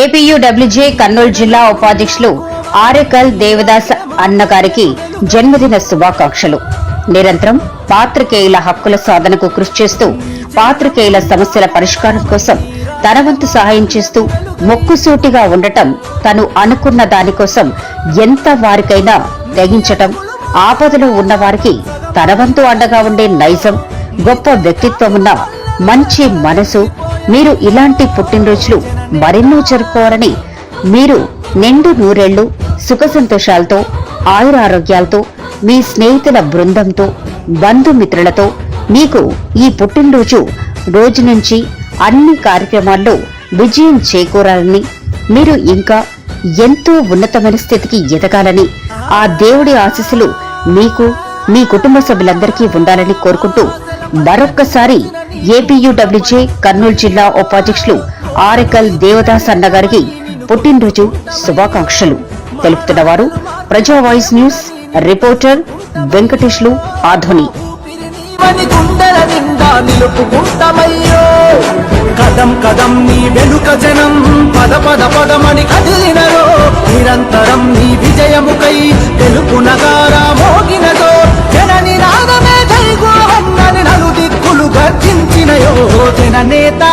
APUWJ Kurnool జిల్లా ఉపాధ్యక్షులు ఆరేకల్ దేవదాస్ అన్నగారికి జన్మదిన శుభాకాంక్షలు. నిరంతరం పాత్రికేయుల హక్కుల సాధనకు కృషి చేస్తూ పాత్రికేయుల సమస్యల పరిష్కారం కోసం తన వంతు సహాయం చేస్తూ మొక్కుసూటిగా ఉండటం, తను అనుకున్న దానికోసం ఎంత వారికైనా తెగించటం, ఆపదలో ఉన్నవారికి తన వంతు అండగా ఉండే నైజం, గొప్ప వ్యక్తిత్వమున్న మంచి మనసు. మీరు ఇలాంటి పుట్టినరోజులు మరెన్నో జరుపుకోవాలని, మీరు నిండు నూరేళ్లు సుఖ సంతోషాలతో ఆయురారోగ్యాలతో మీ స్నేహితుల బృందంతో బంధుమిత్రులతో మీకు ఈ పుట్టినరోజు రోజు నుంచి అన్ని కార్యక్రమాల్లో విజయం చేకూరాలని, మీరు ఇంకా ఎంతో ఉన్నతమైన స్థితికి ఎదగాలని, ఆ దేవుడి ఆశీస్సులు మీకు మీ కుటుంబ సభ్యులందరికీ ఉండాలని కోరుకుంటూ మరొక్కసారి ఏపీయూడబ్ల్యూజే కర్నూలు జిల్లా ఉపాధ్యక్షులు ఆరేకల్ దేవదాస్ అన్నగారికి పుట్టినరోజు శుభాకాంక్షలు తెలుపుతున్నవారు ప్రజా వాయిస్ న్యూస్ రిపోర్టర్ వెంకటేష్లు ఆధోని. కదం కదం నీ వెనుక జనం పద పద పదమని కదిలినరో, నిరంతరం నీ విజయముకై తెలుపు నగారా మోగినదో, జనని నాదమే జైగోహన్నని నలు దిక్కులు గర్జించినయో, జననేత